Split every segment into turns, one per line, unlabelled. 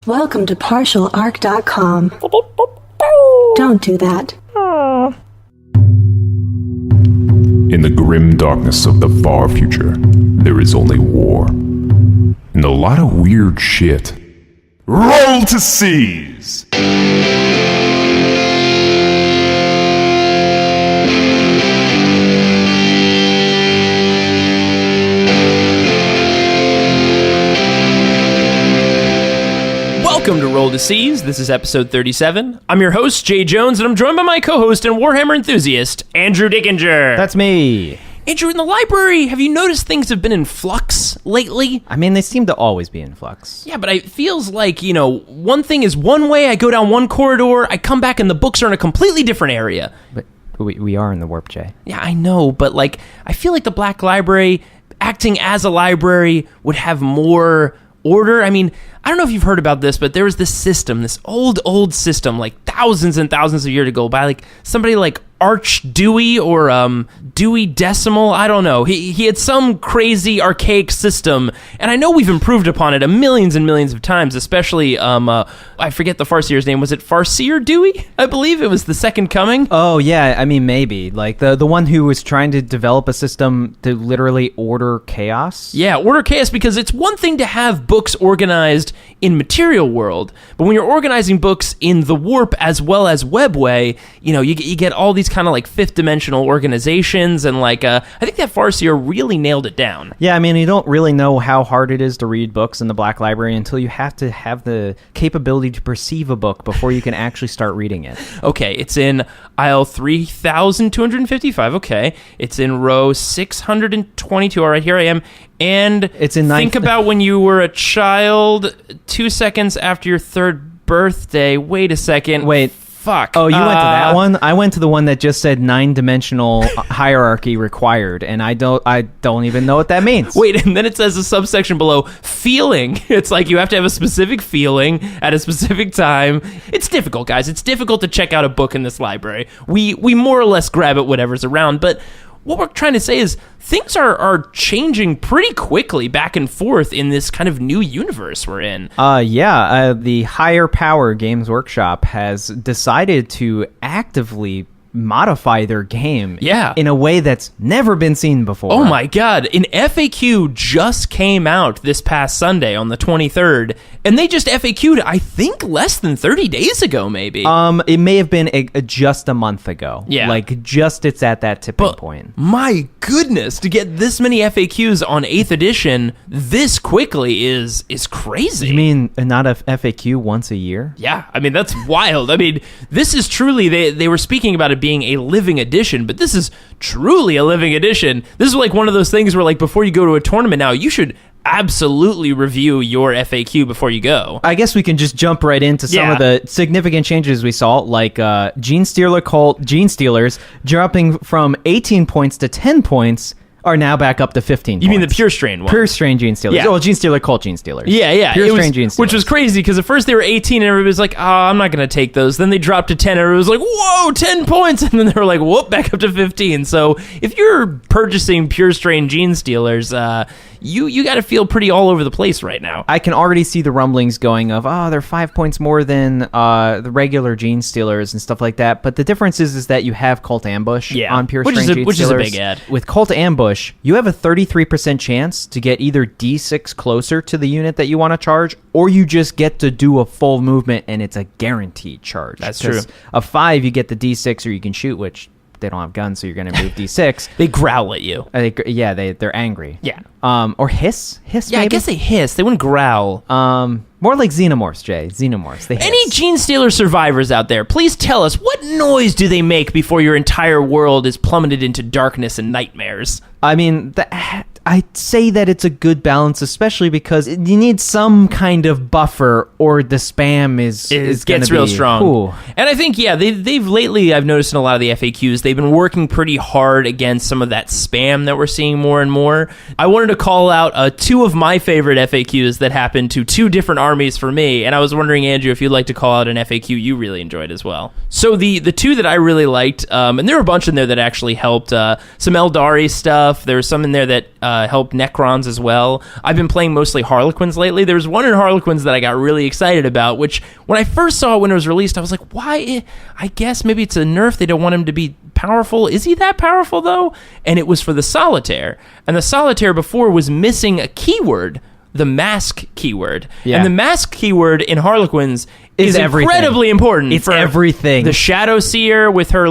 Welcome to partialarc.com. Don't do that.
In the grim darkness of the far future, there is only war. And a lot of weird shit. Roll to seize!
Welcome to Roll to Seize. This is episode 37. I'm your host, Jay Jones, and I'm joined by my co-host and Warhammer enthusiast, Andrew Dickinger.
That's me.
Andrew, in the library, have you noticed things have been in flux lately?
I mean, they seem to always be in flux.
Yeah, but it feels like, one thing is one way, I go down one corridor, I come back and the books are in a completely different area.
But we are in the warp, Jay.
Yeah, I know, but I feel like the Black Library, acting as a library, would have more order. I mean, I don't know if you've heard about this, but there was this system, this old system, thousands and thousands of years ago by somebody like Arch Dewey or Dewey Decimal. I don't know. He had some crazy archaic system, and I know we've improved upon it millions and millions of times, especially, I forget the Farseer's name. Was it Farseer Dewey? I believe it was the Second Coming.
Oh, yeah. I mean, maybe. The one who was trying to develop a system to literally order chaos?
Yeah, order chaos, because it's one thing to have books organized in material world, but when you're organizing books in the warp as well as webway, you get all these kind of fifth dimensional organizations, and I think that Farseer really nailed it down.
Yeah, I mean, you don't really know how hard it is to read books in the Black Library until you have to have the capability to perceive a book before you can actually start reading it.
Okay, it's in aisle 3255. Okay, it's in row 622. All right, here I am. And
it's in
think about when you were a child, 2 seconds after your third birthday. Wait a second.
Wait.
Fuck.
Oh, you went to that one? I went to the one that just said 9-dimensional hierarchy required, and I don't even know what that means.
Wait, and then it says a subsection below, feeling. It's you have to have a specific feeling at a specific time. It's difficult, guys. It's difficult to check out a book in this library. We more or less grab at whatever's around, but what we're trying to say is things are changing pretty quickly back and forth in this kind of new universe we're in.
The Higher Power Games Workshop has decided to actively modify their game in a way that's never been seen before.
Oh my god, an FAQ just came out this past Sunday on the 23rd, and they just FAQ'd, I think, less than 30 days ago, maybe.
It may have been just a month ago.
Yeah.
It's at that tipping point.
My goodness, to get this many FAQs on 8th edition this quickly is crazy.
You mean not a FAQ once a year?
Yeah, I mean, that's wild. I mean, this is truly, they were speaking about it being a living edition, but this is truly a living edition. This is one of those things where before you go to a tournament now, you should absolutely review your FAQ before you go.
I guess we can just jump right into some of the significant changes we saw, Gene Stealer Cult, Gene Stealers dropping from 18 points to 10 points are now back up to 15
You
points.
mean the Pure Strain one?
Pure Strain Gene Stealers.
Yeah.
Oh, Gene Stealer Cult Gene Stealers.
Yeah.
Pure Strain Gene Stealers.
Which was crazy, because at first they were 18 and everybody was like, I'm not going to take those. Then they dropped to 10 and everybody was like, whoa, 10 points. And then they were like, whoop, back up to 15. So if you're purchasing Pure Strain Gene Stealers, you got to feel pretty all over the place right now.
I can already see the rumblings going of, they're 5 points more than the regular Gene Stealers and stuff like that. But the difference is that you have Cult Ambush on Pure Strain Gene Stealers.
Which is a big add.
With Cult Ambush, you have a 33% chance to get either D6 closer to the unit that you want to charge, or you just get to do a full movement and it's a guaranteed charge.
That's true.
A 5, you get the D6 or you can shoot, which they don't have guns, so you're going to move D6.
They growl at you.
They're angry.
Yeah.
Or hiss?
Yeah,
maybe?
I guess they hiss. They wouldn't growl.
More like xenomorphs, Jay. Xenomorphs. They hiss.
Any Gene Stealer survivors out there, please tell us, what noise do they make before your entire world is plummeted into darkness and nightmares?
I mean, I'd say that it's a good balance, especially because you need some kind of buffer, or the spam is
gets real strong.
Ooh.
And I think, they've lately, I've noticed in a lot of the FAQs, they've been working pretty hard against some of that spam that we're seeing more and more. I wanted to call out two of my favorite FAQs that happened to two different armies for me, and I was wondering, Andrew, if you'd like to call out an FAQ you really enjoyed as well. So the two that I really liked, and there were a bunch in there that actually helped, some Eldari stuff. There was some in there that help Necrons as well. I've been playing mostly Harlequins lately. There's one in Harlequins that I got really excited about, which when I first saw it when it was released, I was like, why? I guess maybe it's a nerf. They don't want him to be powerful. Is he that powerful, though? And it was for the Solitaire. And the Solitaire before was missing a keyword, the mask keyword.
Yeah.
And the mask keyword in Harlequins is incredibly important.
It's
for
everything.
The Shadow Seer with her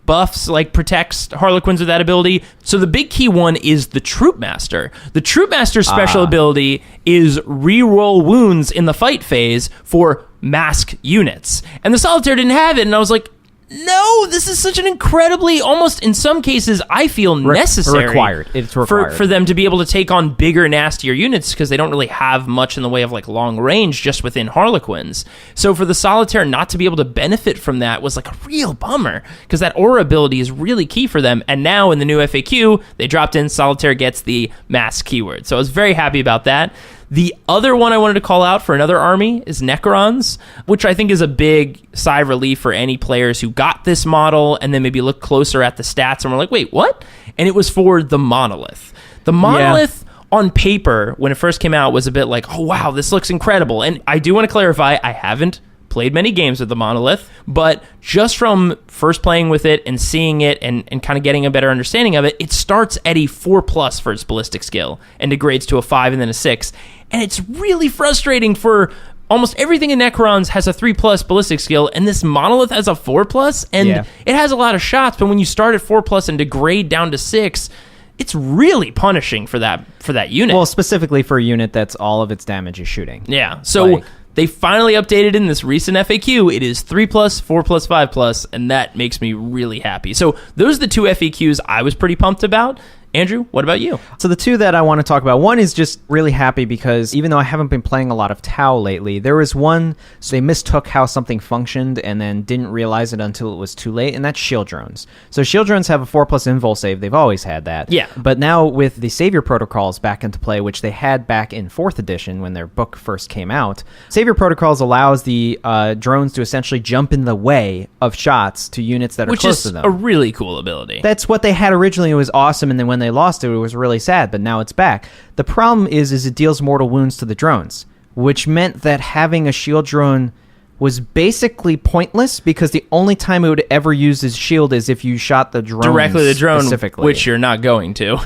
buffs protects Harlequins with that ability. So the big key one is the Troop Master. The Troop Master's special ability is reroll wounds in the fight phase for mask units. And the Solitaire didn't have it, and I was like, no, this is such an incredibly, almost in some cases, I feel necessary.
Required. It's required.
For them to be able to take on bigger, nastier units, because they don't really have much in the way of long range just within Harlequins. So for the Solitaire not to be able to benefit from that was a real bummer, because that aura ability is really key for them. And now in the new FAQ, they dropped in Solitaire gets the mask keyword. So I was very happy about that. The other one I wanted to call out for another army is Necrons, which I think is a big sigh of relief for any players who got this model and then maybe look closer at the stats and were like, wait, what? And it was for the Monolith. The Monolith on paper, when it first came out, was a bit like, oh, wow, this looks incredible. And I do want to clarify, I haven't played many games with the Monolith, but just from first playing with it and seeing it and kind of getting a better understanding of it, it starts at a 4+ for its ballistic skill and degrades to a 5 and then a 6. And it's really frustrating for almost everything in Necrons has a 3+ ballistic skill, and this Monolith has a 4+, and it has a lot of shots, but when you start at 4+ and degrade down to 6, it's really punishing for that unit.
Well, specifically for a unit that's all of its damage is shooting.
Yeah, so they finally updated in this recent FAQ. It is 3+, 4+, 5+, and that makes me really happy. So those are the two FAQs I was pretty pumped about. Andrew, what about you?
So the two that I want to talk about, one is just really happy because even though I haven't been playing a lot of Tau lately, there was one, so they mistook how something functioned and then didn't realize it until it was too late, and that's shield drones. So shield drones have a 4+ invul save. They've always had that.
Yeah.
But now with the Savior Protocols back into play, which they had back in 4th edition when their book first came out, Savior Protocols allows the drones to essentially jump in the way of shots to units that are close to them.
Which is a really cool ability.
That's what they had originally. It was awesome, and then when they lost it, it was really sad, but now it's back. The problem is it deals mortal wounds to the drones, which meant that having a shield drone was basically pointless because the only time it would ever use his shield is if you shot the drone
directly the drone,
specifically.
Which you're not going to.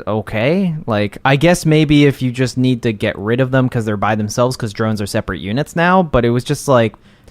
Okay. I guess maybe if you just need to get rid of them because they're by themselves because drones are separate units now, but it was just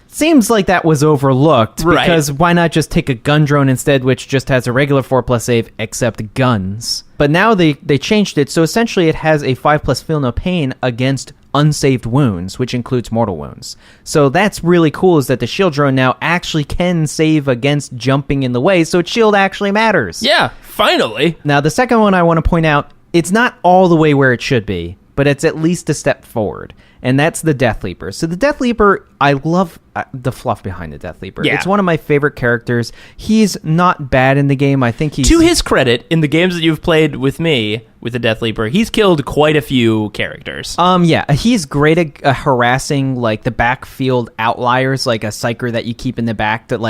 seems like that was overlooked,
right?
Because why not just take a gun drone instead, which just has a regular 4+ save except guns? But now they changed it, so essentially it has a 5+ feel no pain against unsaved wounds, which includes mortal wounds. So that's really cool, is that the shield drone now actually can save against jumping in the way, so its shield actually matters.
Yeah, finally.
Now the second one I want to point out, it's not all the way where it should be, but it's at least a step forward. And that's the Death Leaper. So the Death Leaper, I love the fluff behind the Death Leaper.
Yeah.
It's one of my favorite characters. He's not bad in the game. I think he's...
To his credit, in the games that you've played with me, with the Death Leaper, he's killed quite a few characters.
Yeah, he's great at harassing, the backfield outliers, like a Psyker that you keep in the back that,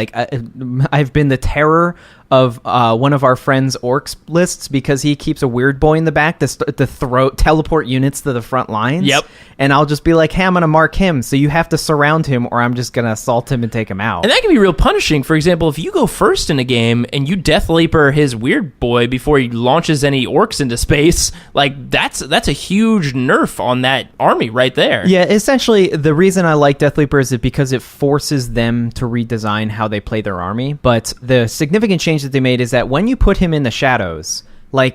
I've been the terror of one of our friends' orcs lists because he keeps a weird boy in the back to teleport units to the front lines.
Yep.
And I'll just be like, hey, I'm going to mark him, so you have to surround him or I'm just going to assault him and take him out.
And that can be real punishing. For example, if you go first in a game and you Death Leaper his weird boy before he launches any orcs into space, that's a huge nerf on that army right there.
Yeah, essentially, the reason I like Death Leaper is because it forces them to redesign how they play their army. But the significant change that they made is that when you put him in the shadows,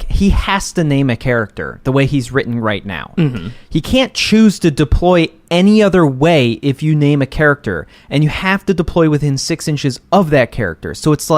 he has to name a character the way he's written right now. Mm-hmm. He can't choose to deploy any other way if you name a character, and you have to deploy within 6 inches of that character. So it's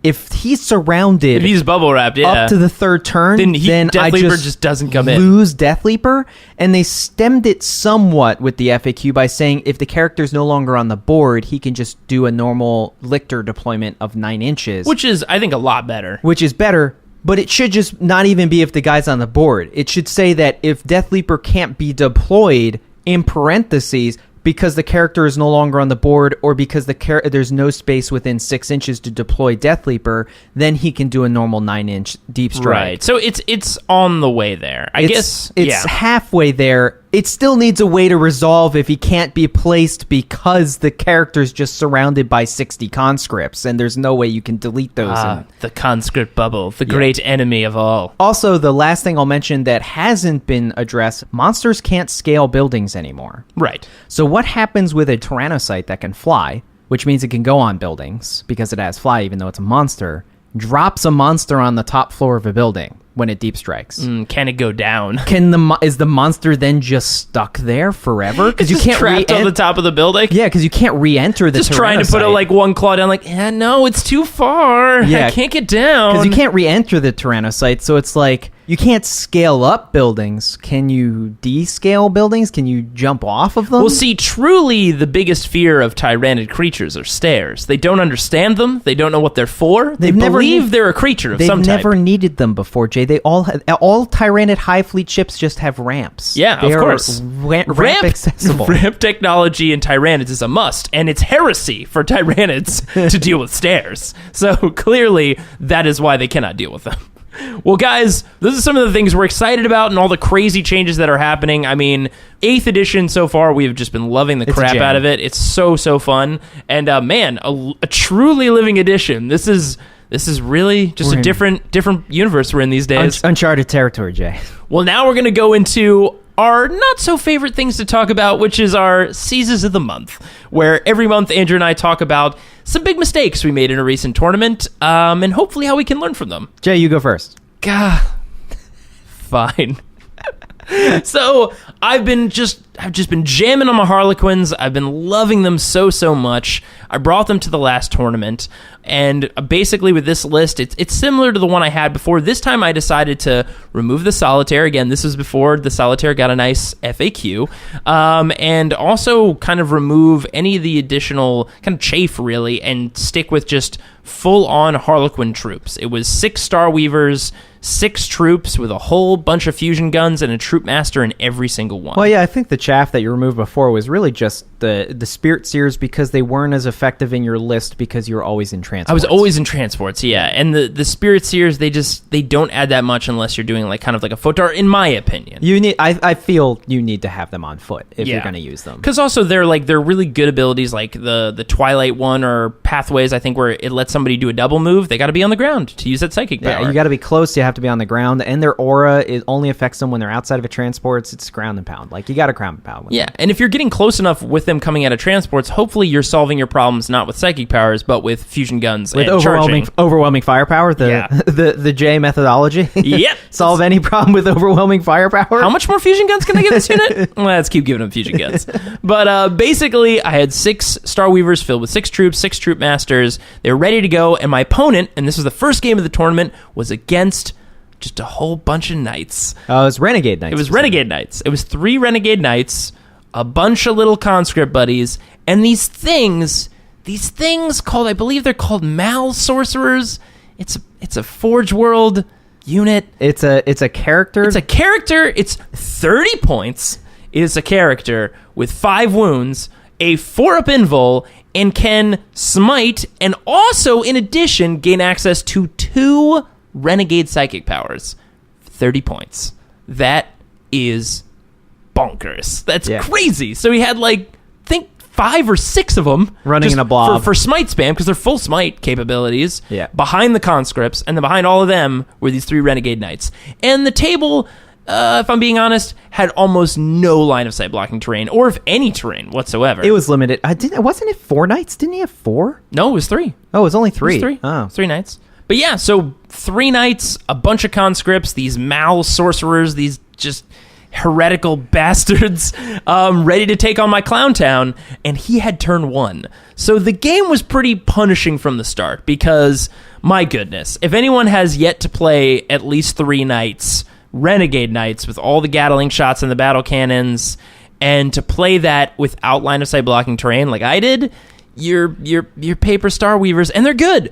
if he's surrounded,
if he's bubble wrapped,
up to the 3rd turn, then
Death Leaper just doesn't come in.
Lose Death Leaper, and they stemmed it somewhat with the FAQ by saying if the character's no longer on the board, he can just do a normal Lictor deployment of 9 inches,
which is, I think, a lot better.
Which is better. But it should just not even be if the guy's on the board. It should say that if Death Leaper can't be deployed, in parentheses, because the character is no longer on the board, or because there's no space within 6 inches to deploy Death Leaper, then he can do a normal 9-inch deep strike.
Right. So it's on the way there. I guess
it's halfway there. It still needs a way to resolve if he can't be placed because the character's just surrounded by 60 conscripts, and there's no way you can delete those.
The conscript bubble, the great enemy of all.
Also, the last thing I'll mention that hasn't been addressed, monsters can't scale buildings anymore.
Right.
So what happens with a Tyrannocyte that can fly, which means it can go on buildings because it has fly even though it's a monster, drops a monster on the top floor of a building when it deep strikes.
Can it go down?
Is the monster then just stuck there forever? Because you can't
trapped on the top of the building.
Yeah, because you can't re-enter the
just trying to put one claw down. Like, no, it's too far. Yeah, I can't get down.
Because you can't re-enter the Tyrannocyte, so it's like you can't scale up buildings. Can you descale buildings? Can you jump off of them?
Well, see, truly the biggest fear of tyrannid creatures are stairs. They don't understand them. They don't know what they're for. They believe they're a creature of some type.
They've never needed them before, Jay. They all Tyrannid high fleet ships just have ramps.
Yeah,
they
of course.
Ramp accessible.
Ramp technology in Tyrannids is a must, and it's heresy for Tyrannids to deal with stairs. So clearly, that is why they cannot deal with them. Well, guys, those are some of the things we're excited about and all the crazy changes that are happening. I mean, 8th edition so far, we've just been loving the crap out of it. It's so fun. And man, a truly living edition. This is really just a different universe we're in these days.
Uncharted territory, Jay.
Well, now we're going to go into our not so favorite things to talk about, which is our Seizes of the Month, where every month Andrew and I talk about some big mistakes we made in a recent tournament, and hopefully how we can learn from them.
Jay, you go first.
Gah. Fine. So I've just been jamming on my Harlequins. I've been loving them so much. I brought them to the last tournament, and basically with this list, it's similar to the one I had before. This time I decided to remove the Solitaire. Again, this was before the Solitaire got a nice FAQ, and also kind of remove any of the additional kind of chafe, really, and stick with just full-on Harlequin troops. It was 6 Star Weavers, 6 troops with a whole bunch of fusion guns and a troop master in every single one.
Well, yeah, I think the chaff that you removed before was really just the Spirit Seers because they weren't as effective in your list because you were always in transports.
I was always in transports, yeah. And the Spirit Seers, they don't add that much unless you're doing like kind of like a foot dart, in my opinion.
I feel you need to have them on foot if you're going to use them.
Because also they're really good abilities, like the Twilight one or Pathways, I think, where it lets somebody do a double move. They got to be on the ground to use that psychic power.
Yeah, you got to be close. You have to be on the ground, and their aura only affects them when they're outside of a transports. It's ground and pound. Like, you got to ground and pound with them.
And if you're getting close enough with them coming out of transports, hopefully you're solving your problems not with psychic powers, but with fusion guns
with
and
overwhelming firepower. The J methodology.
Yep.
Solve any problem with overwhelming firepower.
How much more fusion guns can I give this unit? Let's keep giving them fusion guns. But basically, I had 6 Star Weavers filled with 6 troops, 6 troop masters. They were ready to go, and my opponent, and this was the first game of the tournament, was against just a whole bunch of knights.
It was Renegade Knights.
It was Renegade Knights. It was 3 Renegade Knights, a bunch of little conscript buddies, and these things called, I believe they're called Mal Sorcerers. It's a Forge World unit.
It's a character.
It's a character. It's 30 points. It is a character with 5 wounds, a 4-up invul, and can smite, and also, in addition, gain access to 2 Renegade Psychic powers. 30 points. That is bonkers. That's crazy. So he had, I think 5 or 6 of them
running in a blob
for smite spam, because they're full smite capabilities.
Yeah.
Behind the conscripts, and then behind all of them were these 3 Renegade Knights. And the table, if I'm being honest, had almost no line of sight blocking terrain, or if any terrain whatsoever.
It was limited. Wasn't it 4 knights? Didn't he have 4?
No, it was 3.
Oh, it was only 3.
It was 3.
Oh.
3 knights. But yeah, so 3 knights, a bunch of conscripts, these Mal sorcerers, these just heretical bastards, ready to take on my clown town, and he had turn 1. So the game was pretty punishing from the start, because, my goodness, if anyone has yet to play at least 3 knights, Renegade Knights, with all the Gatling shots and the battle cannons, and to play that without line of sight blocking terrain like I did, your paper Star Weavers, and they're good,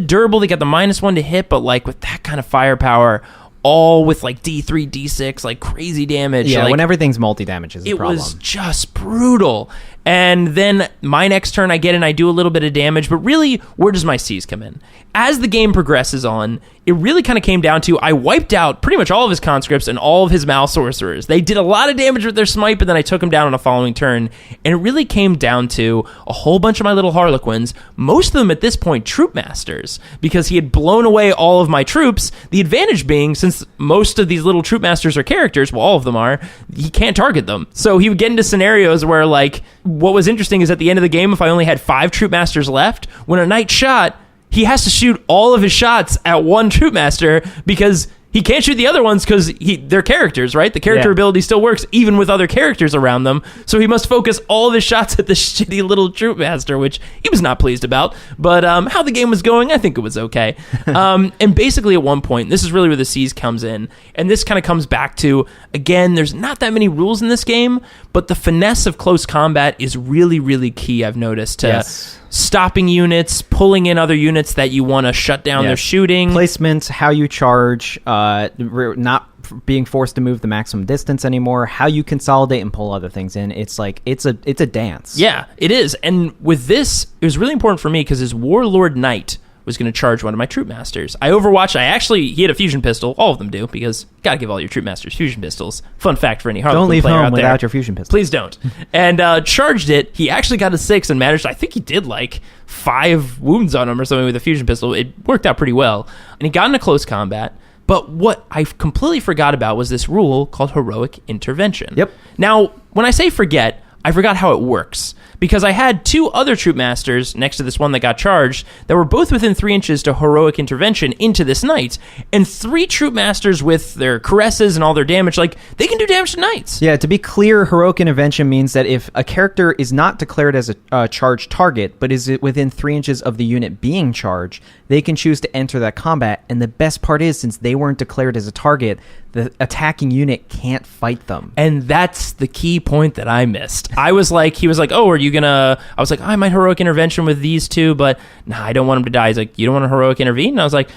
durable, they got the -1 to hit, but with that kind of firepower, all with like D3, D6, like crazy damage.
Yeah,
like,
when everything's multi-damage is the problem.
It was just brutal. And then my next turn, I get in, I do a little bit of damage, but really, where does my C's come in? As the game progresses on, it really kind of came down to, I wiped out pretty much all of his conscripts and all of his Malsorcerers. They did a lot of damage with their smite, but then I took them down on a following turn, and it really came down to a whole bunch of my little Harlequins, most of them at this point troop masters, because he had blown away all of my troops, the advantage being, since most of these little troop masters are characters, well, all of them are, he can't target them. So he would get into scenarios where, like, what was interesting is at the end of the game, if I only had 5 troop masters left, when a knight shot, he has to shoot all of his shots at one troop master because he can't shoot the other ones because they're characters, right? The character ability still works even with other characters around them. So he must focus all of his shots at the shitty little troop master, which he was not pleased about. But how the game was going, I think it was okay. And basically at one point, this is really where the C's comes in. And this kind of comes back to, again, there's not that many rules in this game, but the finesse of close combat is really, really key, I've noticed, to stopping units, pulling in other units that you want to shut down their shooting.
Placement, how you charge, not being forced to move the maximum distance anymore, how you consolidate and pull other things in. It's like, it's a dance.
Yeah, it is. And with this, it was really important for me because his Warlord Knight was going to charge one of my troop masters. I overwatched. He had a fusion pistol. All of them do, because you got to give all your troop masters fusion pistols. Fun fact for any Harlequin
Don't leave
player
home
out
without
there.
your fusion pistol.
Please don't. And charged it. He actually got a 6 and managed, I think he did like 5 wounds on him or something with a fusion pistol. It worked out pretty well. And he got into close combat. But what I completely forgot about was this rule called heroic intervention.
Yep.
Now, when I say forget, I forgot how it works. Because I had 2 other troop masters next to this one that got charged that were both within 3 inches to heroic intervention into this knight, and 3 troop masters with their caresses and all their damage, like, they can do damage to knights.
Yeah, to be clear, heroic intervention means that if a character is not declared as a charged target, but is within 3 inches of the unit being charged, they can choose to enter that combat. And the best part is, since they weren't declared as a target, the attacking unit can't fight them.
And that's the key point that I missed. He was like, oh, are you gonna... I was like, I might heroic intervention with these 2, but nah, I don't want him to die. He's like, you don't want to heroic intervene? And I was like,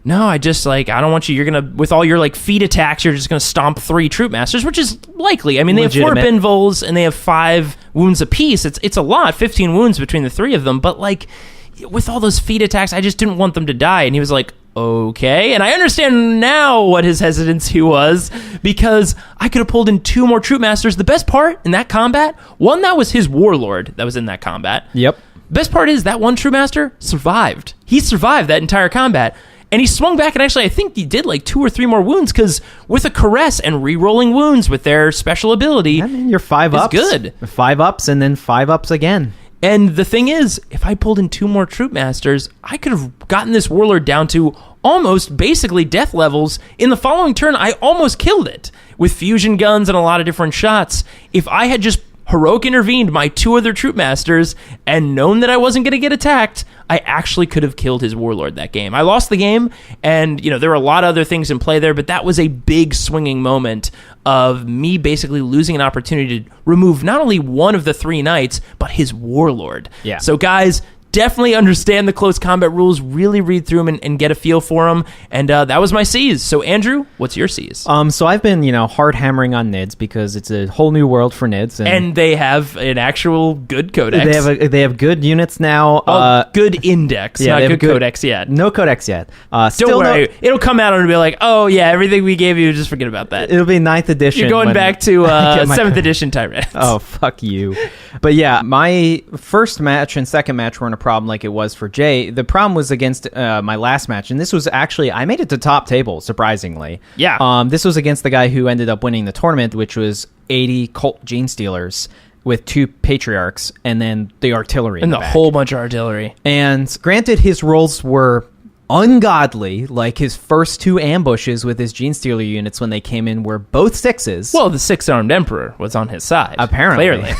no, I just, like, I don't want you... You're gonna... With all your, like, feet attacks, you're just gonna stomp 3 troop masters, which is likely. I mean, they have 4 Binvols, and they have 5 wounds apiece. It's a lot, 15 wounds between the 3 of them, but, like, with all those feet attacks, I just didn't want them to die. And he was like, okay. And I understand now what his hesitancy was, because I could have pulled in 2 more troop masters. The best part in that combat, one, that was his Warlord that was in that combat.
Yep.
Best part is that one troop master survived. He survived that entire combat. And he swung back, and actually I think he did like 2 or 3 more wounds, because with a caress and re-rolling wounds with their special ability,
I mean, you're 5 ups.
Good.
5 ups and then 5 ups again.
And the thing is, if I pulled in 2 more troop masters, I could have gotten this Warlord down to almost basically death levels. In the following turn, I almost killed it with fusion guns and a lot of different shots. If I had just heroic intervened my 2 other troop masters and known that I wasn't going to get attacked, I actually could have killed his Warlord that game. I lost the game, and there were a lot of other things in play there, but that was a big swinging moment of me basically losing an opportunity to remove not only one of the 3 knights, but his Warlord.
Yeah.
So guys, definitely understand the close combat rules, really read through them and get a feel for them. And that was my C's. So Andrew, what's your C's?
So I've been, hard hammering on NIDs because it's a whole new world for NIDs.
And they have an actual good codex.
They have good units now.
Good index, not good codex yet.
No codex yet.
Don't worry. It'll come out and be like, oh yeah, everything we gave you, just forget about that.
It'll be 9th edition.
You're going back to 7th edition Tyrants.
Oh, fuck you. But yeah, my first match and second match weren't a problem like it was for Jay. The problem was against my last match, and this was actually, I made it to top table, surprisingly.
Yeah.
This was against the guy who ended up winning the tournament, which was 80 Colt Gene Stealers with 2 Patriarchs, and then the artillery.
And
in the
a
back.
whole bunch of artillery.
And granted, his rolls were ungodly, like his first 2 ambushes with his Gene Stealer units when they came in were both 6s.
Well, the 6-armed Emperor was on his side.
Apparently.
Clearly.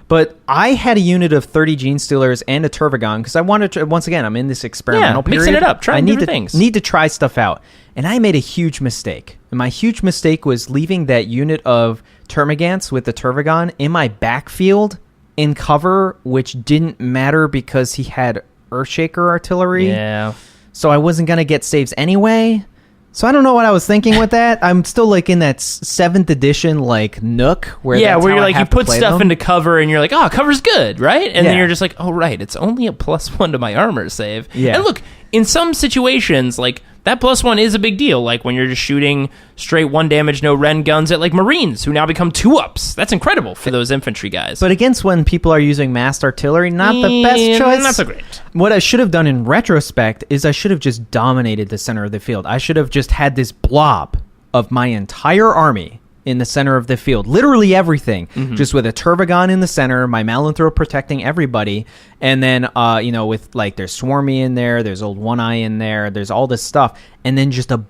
But I had a unit of 30 Gene Stealers and a Turvagon because I wanted to, once again, I'm in this experimental period.
Mixing it up, trying different things.
Need to try stuff out. And I made a huge mistake. And my huge mistake was leaving that unit of Termagants with the Turvagon in my backfield in cover, which didn't matter because he had Earthshaker artillery.
Yeah.
So I wasn't going to get saves anyway. So I don't know what I was thinking with that. I'm still like in that 7th edition like nook where
Yeah,
that's
where
how
you're
I
like, you
have to
put
play
stuff
them.
into cover and you're like, oh, cover's good, right? And then
Yeah.
you're just like, oh, right, it's only a +1 to my armor save.
Yeah.
And look, in some situations, like, that +1 is a big deal. Like when you're just shooting straight 1 damage, no Ren guns at like Marines who now become 2-ups. That's incredible for those infantry guys.
But against when people are using massed artillery, not the best choice.
Not so great.
What I should have done in retrospect is I should have just dominated the center of the field. I should have just had this blob of my entire army in the center of the field. Literally everything. Just with a Turbogon in the center, my Malanthrope protecting everybody, and then, with, like, there's Swarmy in there, there's Old One-Eye in there, there's all this stuff, and then just a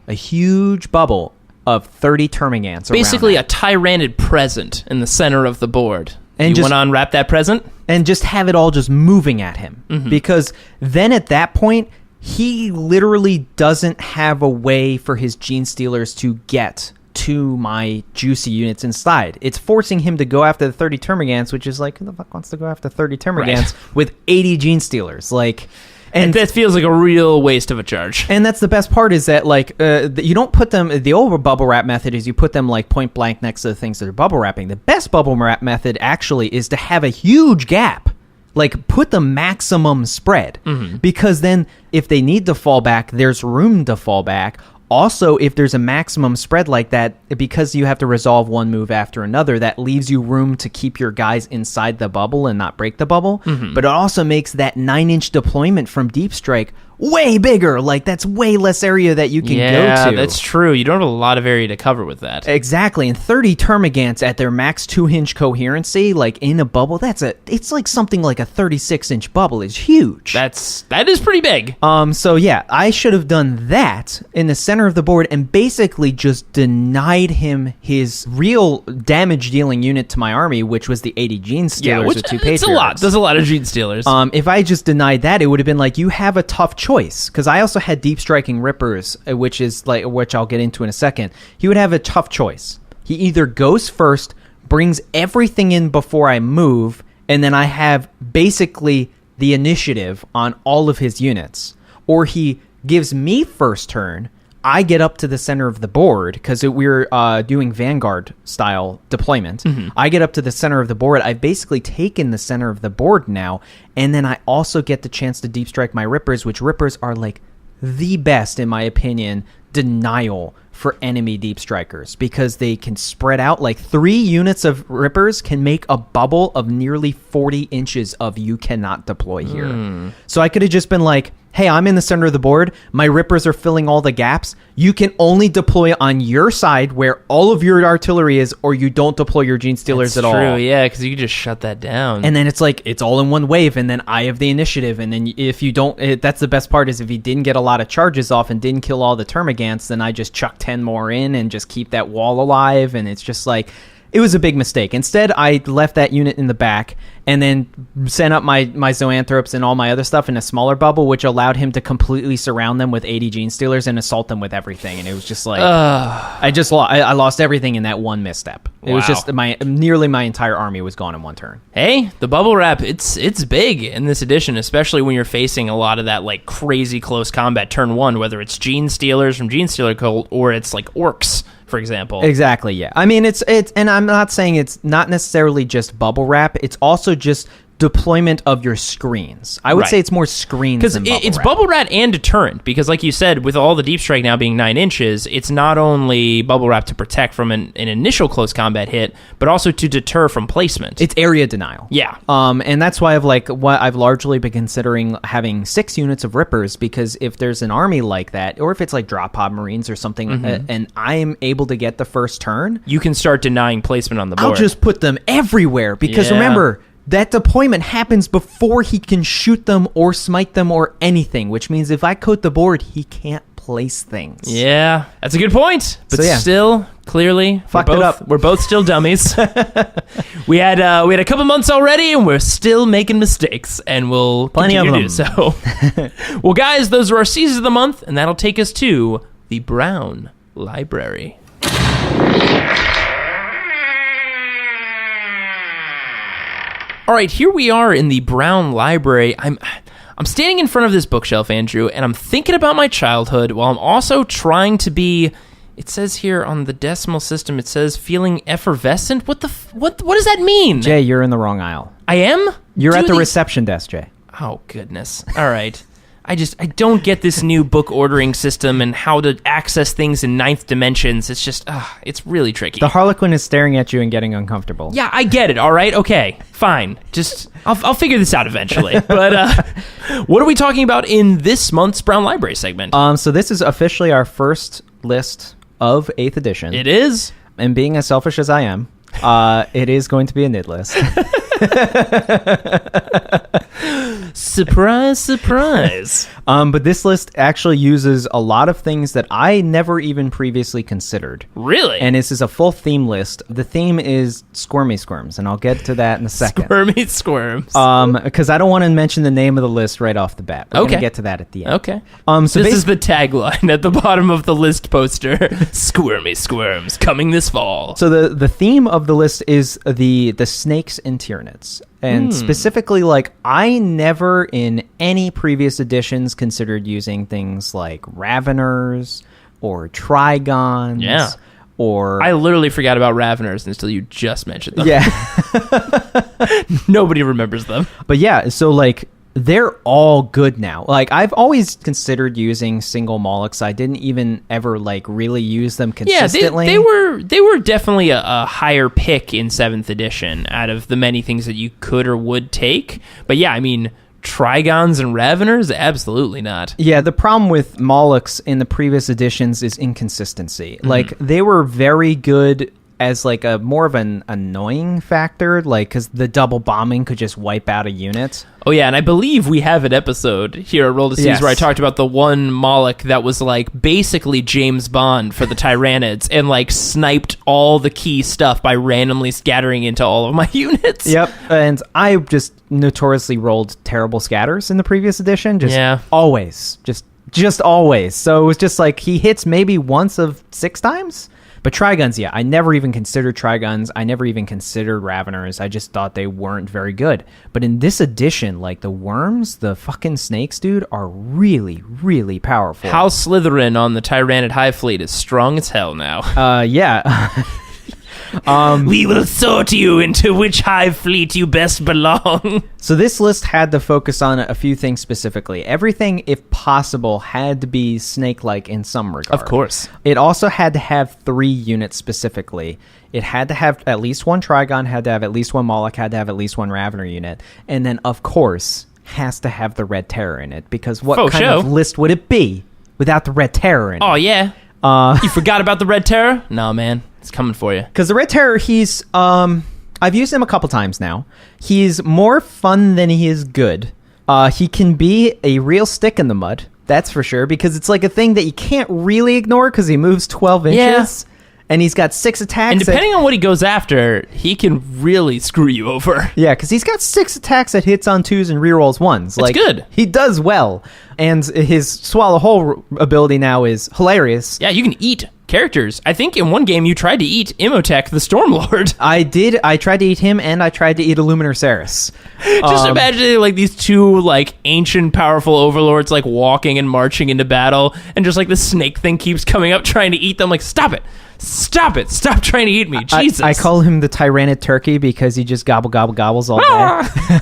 huge bubble of 30 Termagants
Basically
around
a Tyrannid present in the center of the board.
And
you
just-
want to unwrap that present?
and just have it all just moving at him. Because then at that point, he literally doesn't have a way for his Gene Stealers to get to my juicy units inside. It's forcing him to go after the 30 Termagants, which is like, who the fuck wants to go after 30 Termagants with 80 Gene Stealers? Like, and
that feels like a real waste of a charge.
and that's the best part is that, like, you don't put them... The old bubble wrap method is you put them, like, point blank next to the things that are bubble wrapping. The best bubble wrap method, actually, is to have a huge gap. Like, put the maximum spread. Because then, if they need to fall back, there's room to fall back. Also, if there's a maximum spread like that, because you have to resolve one move after another, that leaves you room to keep your guys inside the bubble and not break the bubble. But it also makes that 9-inch deployment from Deep Strike way bigger. Like, that's way less area that you can go to.
That's true. You don't have a lot of area to cover with that.
Exactly, and 30 Termagants at their max 2-inch coherency, like in a bubble, it's like something like a 36-inch bubble is huge.
That is pretty big.
So yeah, I should have done that in the center of the board and basically just denied him his real damage-dealing unit to my army, which was the 80 Gene Stealers with 2 Patriots.
It's a lot. There's a lot of Gene Stealers.
If I just denied that, it would have been like, you have a tough choice. Because I also had Deep Striking Rippers, which I'll get into in a second. He would have a tough choice. He either goes first, brings everything in before I move, and then I have basically the initiative on all of his units. Or he gives me first turn, I get up to the center of the board, because we're doing Vanguard-style deployment. I get up to the center of the board. I've basically taken the center of the board now, and then I also get the chance to deep strike my Rippers, which Rippers are, like, the best, in my opinion, denial for enemy deep strikers, because they can spread out. Like, 3 units of Rippers can make a bubble of nearly 40 inches of you cannot deploy here. So I could have just been like, hey, I'm in the center of the board. My Rippers are filling all the gaps. You can only deploy on your side where all of your artillery is, or you don't deploy your Gene Stealers at all.
True, yeah, because you can just shut that down.
And then it's like, it's all in one wave, and then I have the initiative. And then if you don't, that's the best part, is if he didn't get a lot of charges off and didn't kill all the Termagants, then I just chuck 10 more in and just keep that wall alive. And it's just like, it was a big mistake. Instead, I left that unit in the back and then sent up my Zoanthropes and all my other stuff in a smaller bubble, which allowed him to completely surround them with 80 Gene Stealers and assault them with everything. And it was just like, I lost everything in that one misstep. It was just nearly my entire army was gone in one turn.
Hey, the bubble wrap, it's big in this edition, especially when you're facing a lot of that, like, crazy close combat turn 1, whether it's Gene Stealers from Gene Stealer Cult or it's like Orcs, for example.
Exactly, yeah. I mean, it's and I'm not saying it's not necessarily just bubble wrap. It's also just deployment of your screens. I would say it's more screens
because
than bubble
it's
wrap.
bubble wrap and deterrent, because like you said, with all the deep strike now being 9 inches, it's not only bubble wrap to protect from an initial close combat hit, but also to deter from placement.
It's area denial.
Yeah.
And that's why I've largely been considering having 6 units of Rippers, because if there's an army like that, or if it's like drop pod Marines or something, and I am able to get the first turn,
you can start denying placement on the board.
I'll just put them everywhere, because remember, that deployment happens before he can shoot them or smite them or anything, which means if I coat the board, he can't place things.
Yeah, that's a good point. But
So, yeah.
still, clearly,
Fucked it up.
We're both still dummies. we had a couple months already, and we're still making mistakes, and we'll
Plenty of
continue to do so. Well, guys, those are our Seasons of the Month, and that'll take us to the Brown Library. All right, here we are in the Brown Library. I'm standing in front of this bookshelf, Andrew, and I'm thinking about my childhood while I'm also trying to be, it says here on the decimal system, it says feeling effervescent. What does that mean?
Jay, you're in the wrong aisle.
I am?
You're at the reception desk, Jay.
Oh, goodness. All right. I don't get this new book ordering system and how to access things in ninth dimensions. It's just, it's really tricky.
The Harlequin is staring at you and getting uncomfortable.
Yeah, I get it. All right. Okay, fine. Just, I'll figure this out eventually. But what are we talking about in this month's Brown Library segment?
So this is officially our first list of 8th edition.
It is.
And being as selfish as I am, it is going to be a NID list.
Surprise, surprise.
But this list actually uses a lot of things that I never even previously considered.
Really?
And this is a full theme list. The theme is Squirmy Squirms, and I'll get to that in a second.
Squirmy Squirms.
Because I don't want to mention the name of the list right off the bat. We're going to get to that at the end.
Okay.
So
this is the tagline at the bottom of the list poster. Squirmy Squirms, coming this fall.
So the theme of the list is the snakes and Tyranids. And specifically, like, I never in any previous editions considered using things like Raveners or Trigons.
Yeah.
Or
I literally forgot about Raveners until you just mentioned them.
Yeah.
Nobody remembers them.
But yeah, so like they're all good now. Like I've always considered using single Molochs. I didn't even ever like really use them consistently.
Yeah, they were definitely a higher pick in 7th edition out of the many things that you could or would take. But yeah, I mean, Trigons and Raveners, absolutely not.
Yeah, the problem with Molochs in the previous editions is inconsistency. Like they were very good as like a more of an annoying factor, like because the double bombing could just wipe out a unit.
Oh yeah, and I believe we have an episode here at Roll to Seize where I talked about the one Moloch that was like basically James Bond for the Tyranids and like sniped all the key stuff by randomly scattering into all of my units.
Yep, and I just notoriously rolled terrible scatters in the previous edition. Always. Just always. So it was just like he hits maybe once of 6 times. But Trigons, yeah, I never even considered Trigons. I never even considered Raveners. I just thought they weren't very good. But in this edition, like the worms, the fucking snakes, dude, are really, really powerful.
House Slytherin on the Tyranid Hive Fleet is strong as hell now.
Yeah.
We will sort you into which hive fleet you best belong.
So this list had to focus on a few things specifically. Everything, if possible, had to be snake-like in some regard.
Of course.
It also had to have 3 units specifically. It had to have at least 1 Trigon, had to have at least 1 Moloch, had to have at least 1 Ravener unit. And then, of course, has to have the Red Terror in it. Because what kind of list would it be without the Red Terror in it?
Oh, yeah. You forgot about the Red Terror? No, man. It's coming for you.
Because the Red Terror, he's... I've used him a couple times now. He's more fun than he is good. He can be a real stick in the mud. That's for sure. Because it's like a thing that you can't really ignore because he moves 12 inches. Yeah. And he's got 6 attacks.
And depending on what he goes after, he can really screw you over.
Yeah, because he's got 6 attacks that hits on 2s and rerolls 1s.
That's good.
He does well. And his Swallow Whole ability now is hilarious.
Yeah, you can eat characters. I think in one game you tried to eat Imhotep the Stormlord.
I did. I tried to eat him, and I tried to eat Illuminor Ceres.
Just imagine like these 2 like ancient powerful overlords like walking and marching into battle, and just like the snake thing keeps coming up trying to eat them. Like, stop it. Stop trying to eat me. Jesus.
I call him the Tyrannid Turkey because he just gobbles all day.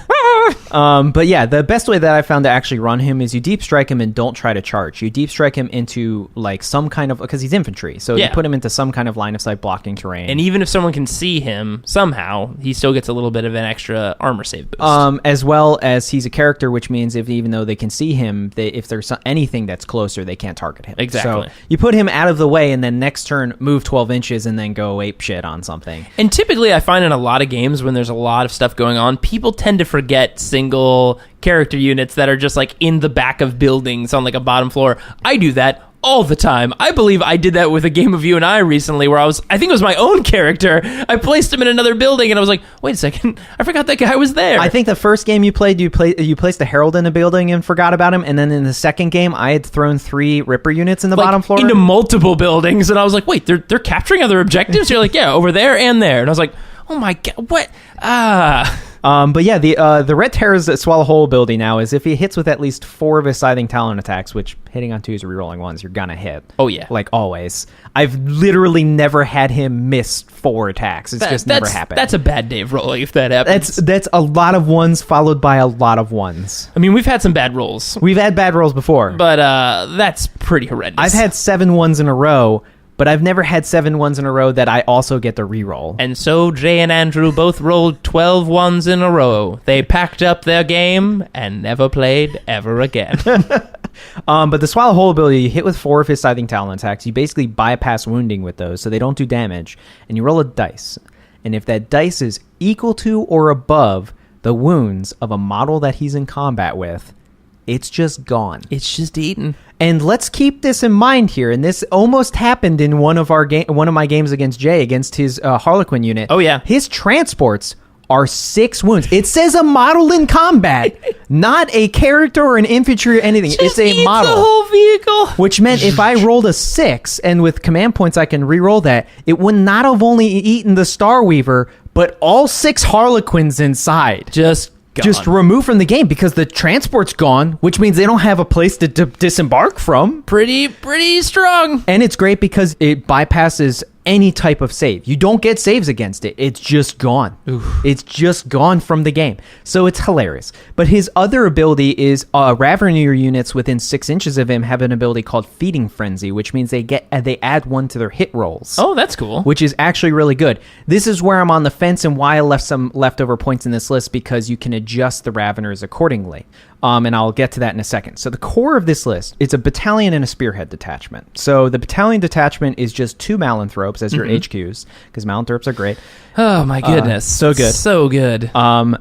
But yeah, the best way that I found to actually run him is you deep strike him and don't try to charge. You deep strike him into like some kind of, because he's infantry, so you put him into some kind of line of sight blocking terrain.
And even if someone can see him somehow, he still gets a little bit of an extra armor save boost.
As well as he's a character, which means even though they can see him, if there's anything that's closer, they can't target him.
Exactly.
So you put him out of the way, and then next turn move 12 inches and then go ape shit on something.
And typically I find in a lot of games when there's a lot of stuff going on, people tend to forget single character units that are just like in the back of buildings on like a bottom floor. I do that all the time. I believe I did that with a game of you and I recently where I think it was my own character. I placed him in another building and I was like, wait a second, I forgot that guy was there.
I think the first game you played, you placed a Herald in a building and forgot about him, and then in the second game I had thrown 3 Ripper units in the bottom floor.
Into multiple buildings, and I was like, wait, they're capturing other objectives? You're like, yeah, over there and there. And I was like, oh my god, what?
But yeah, the Red Terror's Swallow Hole ability now is if he hits with at least 4 of his Scything Talon attacks, which hitting on 2s or rerolling 1s, you're gonna hit.
Oh, yeah.
Like always. I've literally never had him miss 4 attacks. It's just never happened.
That's a bad day of rolling if that happens.
That's a lot of 1s followed by a lot of 1s.
I mean, we've had some bad rolls.
We've had bad rolls before.
But that's pretty horrendous.
I've had 7 1s in a row, but I've never had 7 1s in a row that I also get to reroll.
And so Jay and Andrew both rolled 12 1s in a row. They packed up their game and never played ever again.
But the Swallow Hole ability, you hit with 4 of his Scything Talon attacks. You basically bypass wounding with those, so they don't do damage. And you roll a dice. And if that dice is equal to or above the wounds of a model that he's in combat with, it's just gone.
It's just eaten.
And let's keep this in mind here. And this almost happened in one of my games against Jay, against his Harlequin unit.
Oh, yeah.
His transports are 6 wounds. It says a model in combat, not a character or an infantry or anything.
Just
it's a
eats
model.
the whole vehicle.
Which meant if I rolled a 6 and with command points I can re-roll that, it would not have only eaten the Star Weaver, but all 6 Harlequins inside.
Just gone.
Just removed from the game because the transport's gone, which means they don't have a place to disembark from.
Pretty strong.
And it's great because it bypasses any type of save. You don't get saves against it. It's just gone. Oof. It's just gone from the game. So it's hilarious. But his other ability is Ravener units within 6 inches of him have an ability called Feeding Frenzy, which means they add 1 to their hit rolls.
Oh, that's cool.
Which is actually really good. This is where I'm on the fence and why I left some leftover points in this list, because you can adjust the Raveners accordingly. And I'll get to that in a second. So the core of this list, it's a battalion and a spearhead detachment. So the battalion detachment is just 2 Malanthropes as your HQs, because Malanthropes are great.
Oh my goodness.
So good.
So good.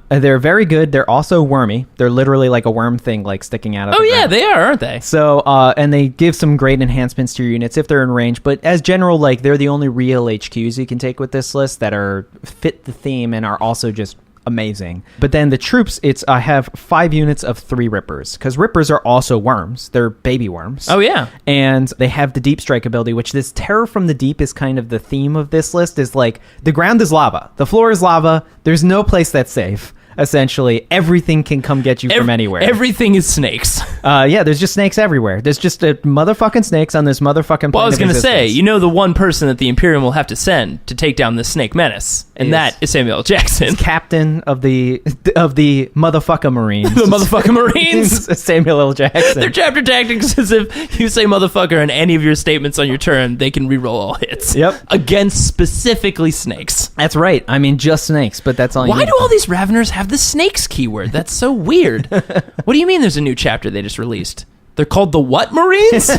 They're very good. They're also wormy. They're literally like a worm thing like sticking out of the ground.
They are, aren't they?
So, and they give some great enhancements to your units if they're in range, but as general, like, they're the only real HQs you can take with this list that are fit the theme and are also just amazing. But then the troops, I have 5 units of 3 Rippers, because Rippers are also worms. They're baby worms.
Oh, yeah.
And they have the Deep Strike ability, which this Terror from the Deep is kind of the theme of this list, is like, the ground is lava. The floor is lava. There's no place that's safe. Essentially, everything can come get you from anywhere.
Everything is snakes.
Yeah, there's just snakes everywhere. There's just motherfucking snakes on this motherfucking planet.
Well, I was going to say, you know the one person that the Imperium will have to send to take down the Snake Menace, and that is Samuel L. Jackson.
He's captain of the motherfucker Marines.
The motherfucker Marines.
Samuel L. Jackson.
Their chapter tactics is if you say motherfucker in any of your statements on your turn, they can reroll all hits.
Yep.
Against specifically snakes.
That's right. I mean, just snakes, but that's all you
Why
need.
do all these Raveners have the snakes keyword? That's so weird. What do you mean there's a new chapter they just released? They're called the what Marines?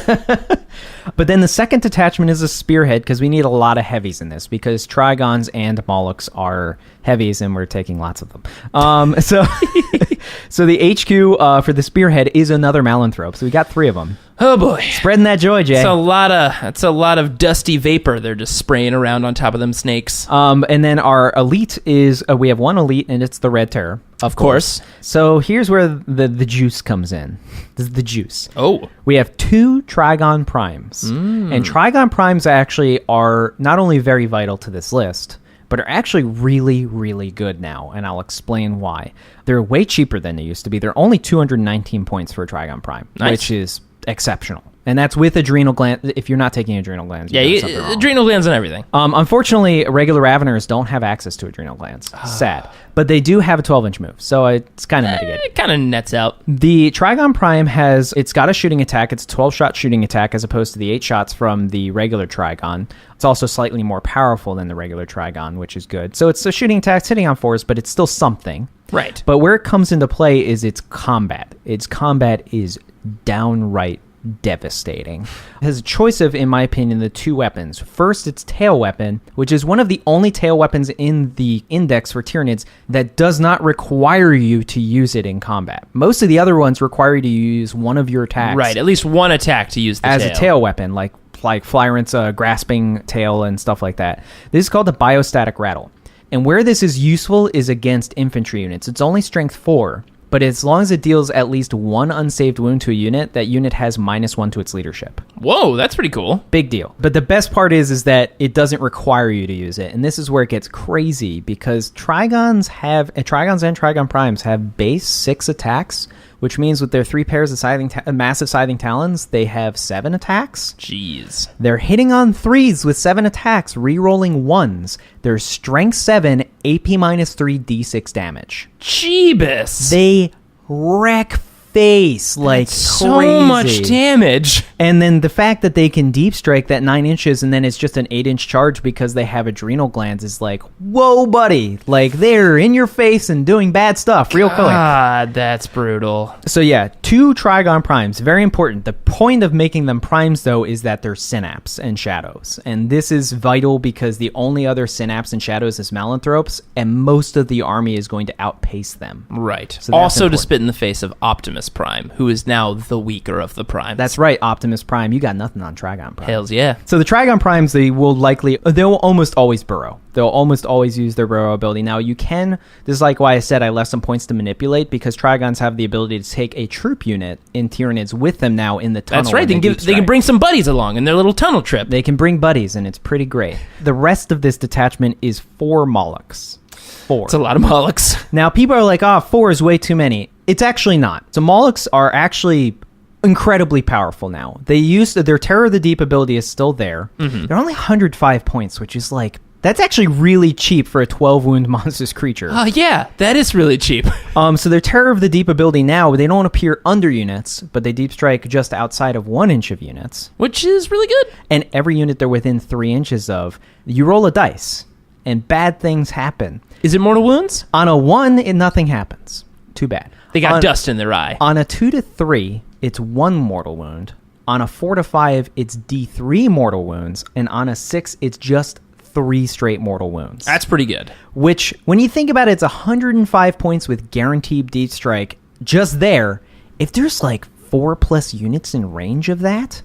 But then the second detachment is a spearhead, because we need a lot of heavies in this, because Trigons and Molochs are heavies, and we're taking lots of them. So the HQ for the spearhead is another Malanthrope. So we got 3 of them.
Oh boy.
Spreading that joy, Jay.
It's a lot of dusty vapor they're just spraying around on top of them snakes.
And then our elite is, we have 1 elite, and it's the Red Terror. Of course. So here's where the juice comes in. This is the juice.
Oh.
We have 2 Trigon Primes. And Trigon Primes actually are not only very vital to this list, but are actually really, really good now, and I'll explain why. They're way cheaper than they used to be. They're only 219 points for a Trigon Prime, which is exceptional. And that's with adrenal glands. If you're not taking adrenal glands,
adrenal glands and everything.
Unfortunately, regular Raveners don't have access to adrenal glands. Sad. But they do have a 12-inch move, so it's kind of mitigated.
It kind of nets out.
The Trigon Prime it's got a shooting attack. It's a 12-shot shooting attack as opposed to the 8 shots from the regular Trigon. It's also slightly more powerful than the regular Trigon, which is good. So it's a shooting attack, it's hitting on 4s, but it's still something.
Right.
But where it comes into play is its combat. Its combat is downright devastating. It has a choice of, in my opinion, the 2 weapons. First, its tail weapon, which is one of the only tail weapons in the index for Tyranids that does not require you to use it in combat. Most of the other ones require you to use one of your attacks.
Right, at least one attack to use the
as
tail.
a tail weapon, like Flyrant's grasping tail and stuff like that. This is called the Biostatic Rattle. And where this is useful is against infantry units. It's only strength 4, but as long as it deals at least one unsaved wound to a unit, that unit has -1 to its leadership.
Whoa, that's pretty cool.
Big deal. But the best part is that it doesn't require you to use it. And this is where it gets crazy because Trigons and Trigon Primes have base 6 attacks, which means with their 3 pairs of massive scything talons, they have 7 attacks.
Jeez.
They're hitting on 3s with 7 attacks, re-rolling 1s. They're strength 7, AP -3, D6 damage.
Jeebus.
They wreck face like
so
crazy.
much damage.
And then the fact that they can deep strike that 9 inches and then it's just an 8-inch charge because they have adrenal glands is like, whoa, buddy. Like, they're in your face and doing bad stuff real quick.
God, that's brutal.
So yeah, 2 Trigon Primes, very important. The point of making them Primes, though, is that they're Synapse and Shadows. And this is vital because the only other Synapse and Shadows is Malanthropes, and most of the army is going to outpace them.
Right.
So that's
also
important.
to spit in the face of Optimus Prime, who is now the weaker of the Primes.
That's right, Optimus Prime. You got nothing on Trigon Prime.
Hells yeah.
So the Trigon Primes, they'll almost always burrow. They'll almost always use their burrow ability. Now, you can, this is like why I said I left some points to manipulate, because Trigons have the ability to take a troop unit in Tyranids with them now in the tunnel.
That's right.
when
They can bring some buddies along in their little tunnel trip.
They can bring buddies, and it's pretty great. The rest of this detachment is 4 Molochs. 4.
It's a lot of Molochs.
Now, people are like, 4 is way too many. It's actually not. So Molochs are actually incredibly powerful now. Their Terror of the Deep ability is still there. Mm-hmm. They're only 105 points, which is like, that's actually really cheap for a 12 wound monstrous creature.
Oh, yeah. That is really cheap.
So their Terror of the Deep ability now, they don't appear under units, but they deep strike just outside of 1 inch of units.
Which is really good.
And every unit they're within 3 inches of, you roll a dice, and bad things happen.
Is it mortal wounds?
On a 1, nothing happens. Too bad.
They got dust in their eye.
On a 2 to 3, it's 1 mortal wound. On a 4 to 5, it's D3 mortal wounds. And on a 6, it's just 3 straight mortal wounds.
That's pretty good.
Which, when you think about it, it's 105 points with guaranteed deep strike. Just there, if there's like 4+ units in range of that,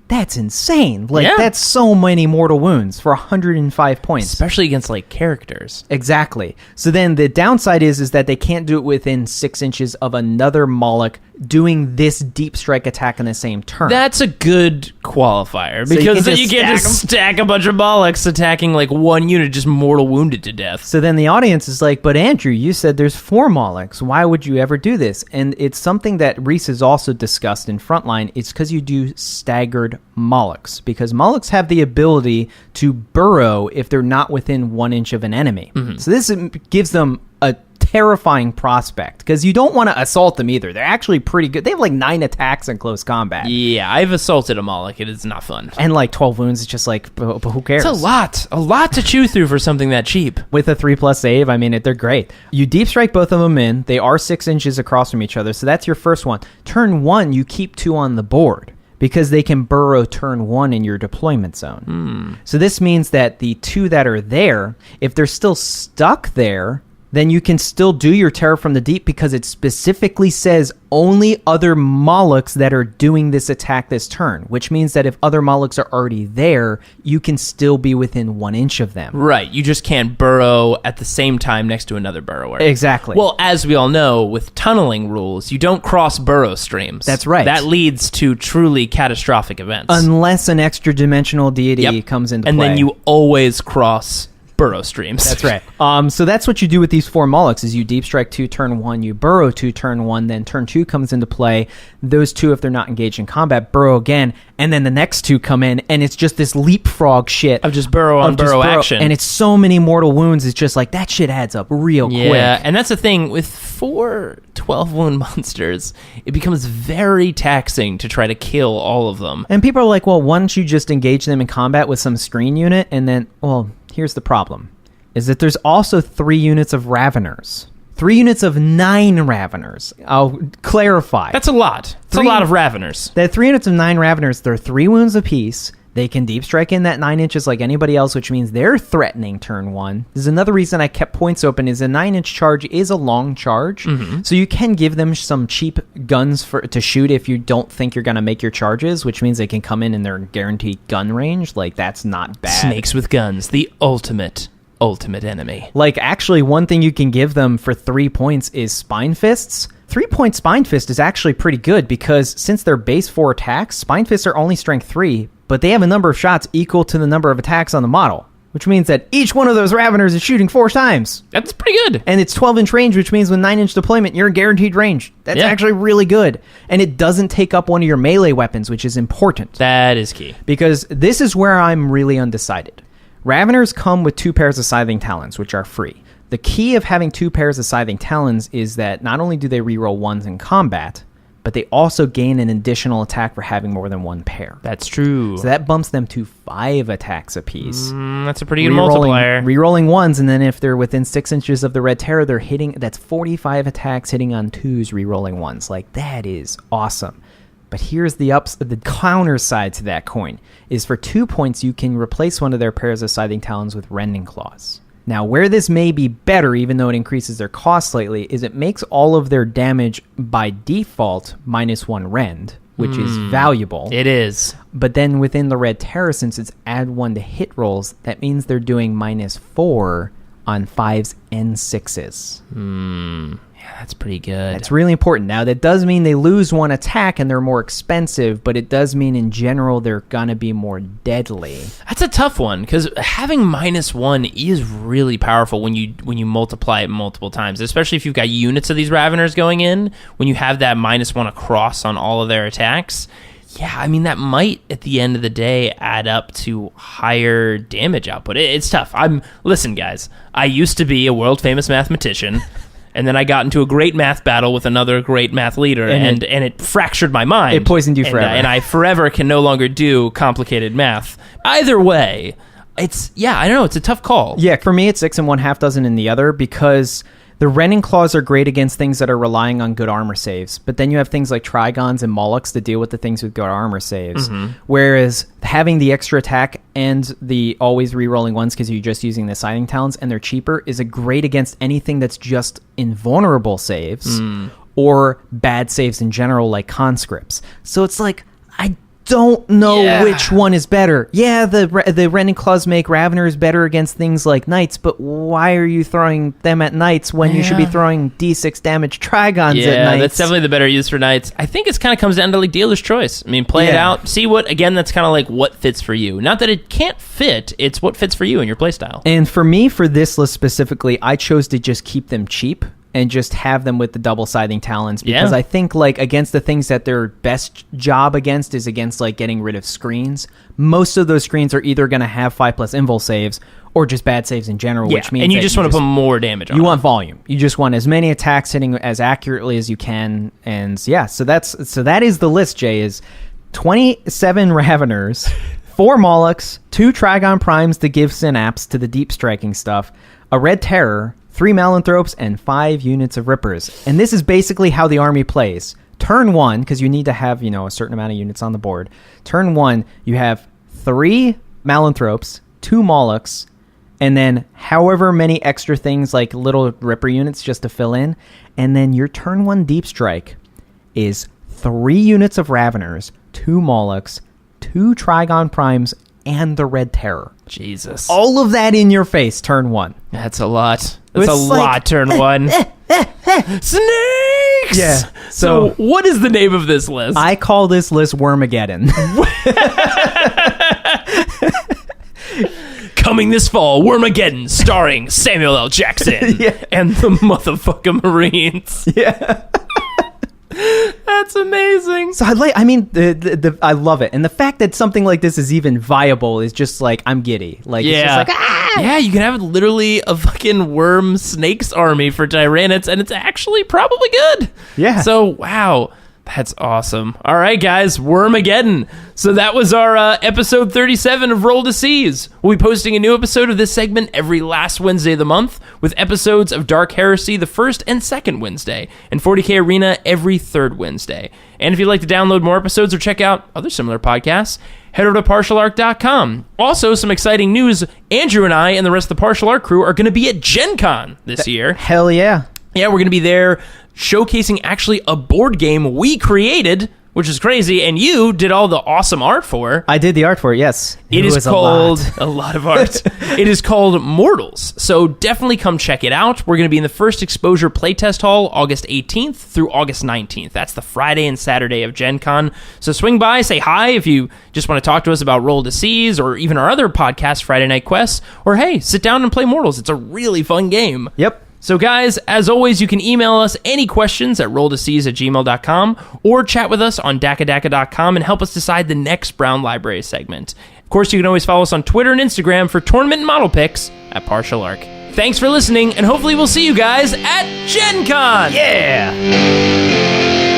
that's insane. Like,
Yeah.
that's so many mortal wounds for 105 points.
Especially against, like, characters.
Exactly. So then the downside is that they can't do it within 6 inches of another Moloch doing this deep strike attack in the same turn.
That's a good qualifier,
So you
because
can
then
just
you can't just stack a bunch of Molochs attacking, like, 1 unit just mortal wounded to death.
So then the audience is like, but Andrew, you said there's 4 Molochs. Why would you ever do this? And it's something that Reese has also discussed in Frontline. It's because you do staggered Molochs, because Molochs have the ability to burrow if they're not within 1 inch of an enemy. Mm-hmm. So this gives them a terrifying prospect, because you don't want to assault them either. They're actually pretty good. They have like 9 attacks in close combat.
Yeah, I've assaulted a Moloch. It is not fun.
And like 12 wounds. It's just like, but who cares?
It's a lot to chew through for something that cheap.
With a 3+ save, I mean, they're great. You deep strike both of them in. They are 6 inches across from each other. So that's your first one. Turn 1, you keep 2 on the board, because they can burrow turn 1 in your deployment zone. So this means that the 2 that are there, if they're still stuck there, then you can still do your Terror from the Deep, because it specifically says only other Molochs that are doing this attack this turn, which means that if other Molochs are already there, you can still be within 1 inch of them.
Right, you just can't burrow at the same time next to another burrower.
Exactly.
Well, as we all know, with tunneling rules, you don't cross burrow streams.
That's right.
That leads to truly catastrophic events.
Unless an extra dimensional deity comes into
and
play.
then you always cross burrow streams.
That's right. So that's what you do with these 4 Molochs, is you deep strike 2 turn 1, you burrow 2 turn 1, then turn 2 comes into play. Those 2, if they're not engaged in combat, burrow again, and then the next 2 come in, and it's just this leapfrog shit
Of just burrow on burrow action.
And it's so many mortal wounds, it's just like, that shit adds up real quick.
Yeah, and that's the thing. With 4 12-wound monsters, it becomes very taxing to try to kill all of them.
And people are like, well, why don't you just engage them in combat with some screen unit, and then, well, here's the problem, is that there's also 3 units of Raveners. 3 units of 9 Raveners. I'll clarify.
That's a lot. It's a lot of Raveners.
That 3 units of 9 Raveners, they're 3 wounds apiece. They can deep strike in that 9 inches like anybody else, which means they're threatening turn 1. This is another reason I kept points open, is a 9-inch charge is a long charge. Mm-hmm. So you can give them some cheap guns to shoot if you don't think you're going to make your charges, which means they can come in their guaranteed gun range. Like, that's not bad.
Snakes with guns, the ultimate enemy.
Like, actually, one thing you can give them for 3 points is Spine Fists, 3-point Spine Fist is actually pretty good because since they're base 4 attacks, Spine Fists are only strength 3, but they have a number of shots equal to the number of attacks on the model, which means that each one of those Raveners is shooting 4 times.
That's pretty good.
And it's 12-inch range, which means with 9-inch deployment, you're in guaranteed range. That's actually really good. And it doesn't take up one of your melee weapons, which is important.
That is key.
Because this is where I'm really undecided. Raveners come with 2 pairs of Scything Talons, which are free. The key of having 2 pairs of Scything Talons is that not only do they reroll 1s in combat, but they also gain an additional attack for having more than 1 pair.
That's true.
So that bumps them to 5 attacks apiece.
That's a pretty good multiplier.
Rerolling 1s, and then if they're within 6 inches of the Red Terror, they're hitting. That's 45 attacks hitting on 2s, rerolling 1s. Like, that is awesome. But here's the counter side to that coin, is for 2 points, you can replace one of their pairs of Scything Talons with Rending Claws. Now, where this may be better, even though it increases their cost slightly, is it makes all of their damage by default -1 rend, which is valuable.
It is.
But then within the Red Terror, since it's add 1 to hit rolls, that means they're doing -4 on 5s and 6s.
Yeah, that's pretty good.
That's really important. Now, that does mean they lose 1 attack and they're more expensive, but it does mean in general they're going to be more deadly.
That's a tough one, because having -1 is really powerful when you multiply it multiple times, especially if you've got units of these Raveners going in. When you have that -1 across on all of their attacks, yeah, I mean, that might, at the end of the day, add up to higher damage output. It's tough. Listen, guys, I used to be a world-famous mathematician, and then I got into a great math battle with another great math leader, and it fractured my mind.
It poisoned you forever.
And I forever can no longer do complicated math. Either way, I don't know, it's a tough call.
Yeah, for me, it's 6 and 1/2 dozen in the other, because the Rending Claws are great against things that are relying on good armor saves, but then you have things like Trigons and Molochs to deal with the things with good armor saves. Whereas having the extra attack and the always re-rolling 1s because you're just using the Scything Talons and they're cheaper is a great against anything that's just invulnerable saves or bad saves in general, like conscripts. So it's like, I don't know which one is better. Yeah, the Rending Claws make Raveners better against things like Knights, but why are you throwing them at Knights when you should be throwing D6 damage Trigons at Knights?
Yeah, that's definitely the better use for Knights. I think it's kind of comes down to like dealer's choice. I mean, play it out, see what, again, that's kind of like what fits for you. Not that it can't fit, it's what fits for you and your playstyle.
And for me, for this list specifically, I chose to just keep them cheap and just have them with the double Scything Talons, because I think like against the things that their best job against is against like getting rid of screens. Most of those screens are either going to have 5+ invul saves or just bad saves in general, which means
and you just want to put more damage on.
You want volume. You just want as many attacks hitting as accurately as you can, and so that is the list. Jay, is 27 Raveners, 4 Molochs, 2 Trigon Primes to give synapse to the deep striking stuff, a Red Terror, 3 Malanthropes, and 5 units of Rippers. And this is basically how the army plays. Turn 1, because you need to have, a certain amount of units on the board. Turn 1, you have 3 Malanthropes, 2 Molochs, and then however many extra things like little Ripper units just to fill in. And then your turn 1 deep strike is 3 units of Raveners, 2 Molochs, 2 Trigon Primes, and the Red Terror.
Jesus.
All of that in your face, turn 1.
That's a lot. That's a lot, turn 1. Snakes!
Yeah.
So what is the name of this list?
I call this list Wormageddon.
Coming this fall, Wormageddon, starring Samuel L. Jackson and the motherfucking Marines.
Yeah.
That's amazing.
So I love it, and the fact that something like this is even viable is just like, I'm giddy. Like, it's just like,
yeah, you can have literally a fucking worm snakes army for Tyranids, and it's actually probably good.
Yeah.
So wow. That's awesome. All right, guys, Wormageddon. So that was our episode 37 of Roll to Seize. We'll be posting a new episode of this segment every last Wednesday of the month, with episodes of Dark Heresy the first and second Wednesday, and 40K Arena every third Wednesday. And if you'd like to download more episodes or check out other similar podcasts, head over to partialarc.com. Also, some exciting news. Andrew and I and the rest of the Partial Arc crew are going to be at Gen Con this year.
Hell yeah.
Yeah, we're going to be there showcasing actually a board game we created which is crazy, and you did all the awesome art for.
I did the art for it, yes.
It is
was
called a lot of art. It is called Mortals. So definitely come check it out. We're going to be in the First Exposure Playtest Hall August 18th through August 19th. That's the Friday and Saturday of Gen Con. So swing by, say hi if you just want to talk to us about Roll to Seize or even our other podcast, Friday Night Quests, or hey, sit down and play Mortals. It's a really fun game.
Yep.
So guys, as always, you can email us any questions at rolltoseize@gmail.com or chat with us on dakadaka.com and help us decide the next Brown Library segment. Of course, you can always follow us on Twitter and Instagram for tournament and model picks at Partial Arc. Thanks for listening, and hopefully we'll see you guys at Gen Con!
Yeah!